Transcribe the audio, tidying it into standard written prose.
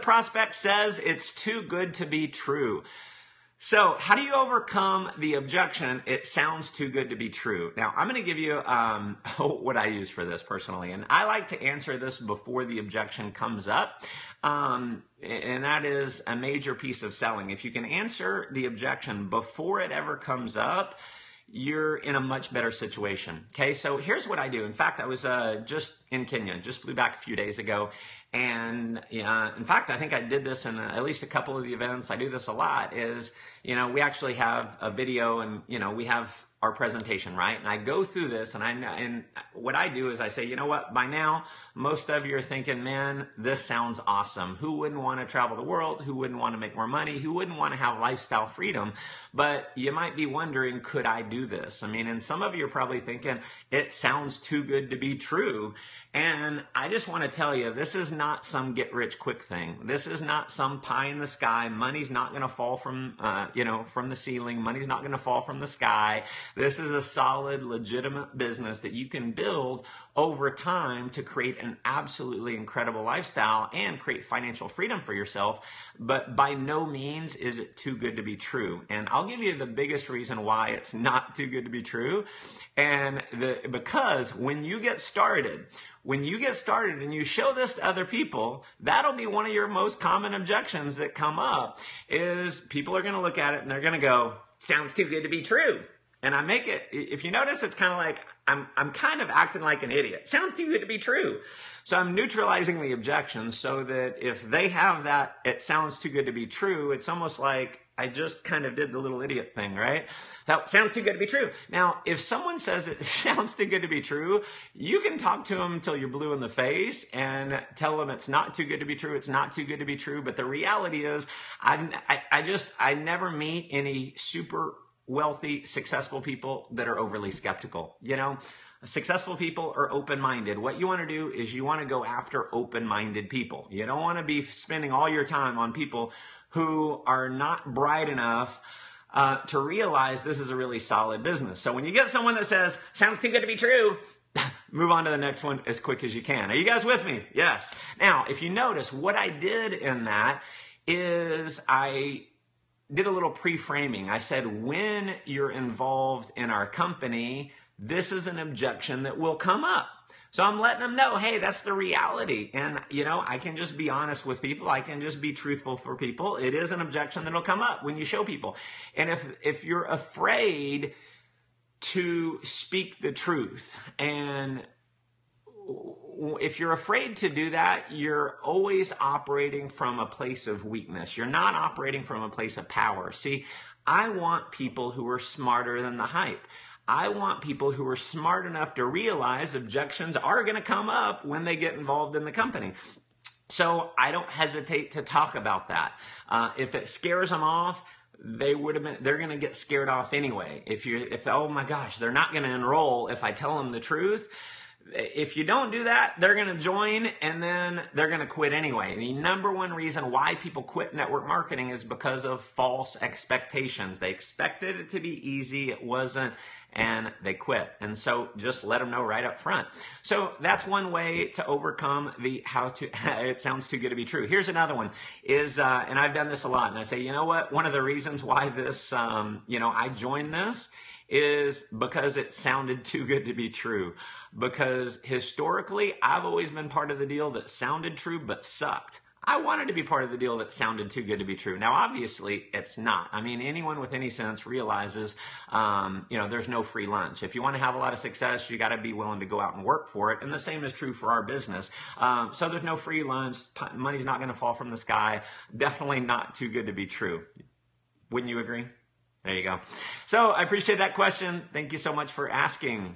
prospect says it's too good to be true. So how do you overcome the objection, it sounds too good to be true? Now, I'm going to give you what I use for this personally. And I like to answer this before the objection comes up. And that is a major piece of selling. If you can answer the objection before it ever comes up, you're in a much better situation. Okay, so here's what I do. In fact, I was just in Kenya, just flew back a few days ago. And in fact, I think I did this in at least a couple of the events. I do this a lot is, we actually have a video and, we have our presentation, right? And I go through this and what I do is I say, you know what, by now, most of you are thinking, man, this sounds awesome. Who wouldn't want to travel the world? Who wouldn't want to make more money? Who wouldn't want to have lifestyle freedom? But you might be wondering, could I do this? I mean, and some of you are probably thinking, it sounds too good to be true. And I just want to tell you, this is not some get rich quick thing. This is not some pie in the sky. Money's not going to fall from, from the ceiling. Money's not going to fall from the sky. This is a solid, legitimate business that you can build over time to create an absolutely incredible lifestyle and create financial freedom for yourself. But by no means is it too good to be true. And I'll give you the biggest reason why it's not too good to be true. And because when you get started and you show this to other people, that'll be one of your most common objections that come up is people are going to look at it and they're going to go, sounds too good to be true. And I make it, if you notice, it's kind of like, I'm kind of acting like an idiot. Sounds too good to be true. So I'm neutralizing the objection so that if they have that, it sounds too good to be true, it's almost like I just kind of did the little idiot thing, right? That sounds too good to be true. Now, if someone says it sounds too good to be true, you can talk to them until you're blue in the face and tell them it's not too good to be true. It's not too good to be true. But the reality is I never meet any super wealthy, successful people that are overly skeptical. Successful people are open-minded. What you want to do is you want to go after open-minded people. You don't want to be spending all your time on people who are not bright enough to realize this is a really solid business. So when you get someone that says, sounds too good to be true, move on to the next one as quick as you can. Are you guys with me? Yes. Now, if you notice, what I did in that is I did a little pre-framing. I said, when you're involved in our company, this is an objection that will come up. So I'm letting them know, hey, that's the reality. And, I can just be honest with people. I can just be truthful for people. It is an objection that'll come up when you show people. And if you're afraid to speak the truth, and if you're afraid to do that, you're always operating from a place of weakness. You're not operating from a place of power. See, I want people who are smarter than the hype. I want people who are smart enough to realize objections are going to come up when they get involved in the company. So I don't hesitate to talk about that. If it scares them off, they're going to get scared off anyway. If oh my gosh, they're not going to enroll if I tell them the truth. If you don't do that, they're going to join and then they're going to quit anyway. The number one reason why people quit network marketing is because of false expectations. They expected it to be easy. It wasn't, and they quit. And so just let them know right up front. So that's one way to overcome the it sounds too good to be true. Here's another one is, and I've done this a lot, and I say, you know what? One of the reasons why this, I joined this is because it sounded too good to be true. Because historically, I've always been part of the deal that sounded true but sucked. I wanted to be part of the deal that sounded too good to be true. Now, obviously, it's not. I mean, anyone with any sense realizes, there's no free lunch. If you want to have a lot of success, you got to be willing to go out and work for it. And the same is true for our business. So there's no free lunch. Money's not going to fall from the sky. Definitely not too good to be true. Wouldn't you agree? There you go. So I appreciate that question. Thank you so much for asking.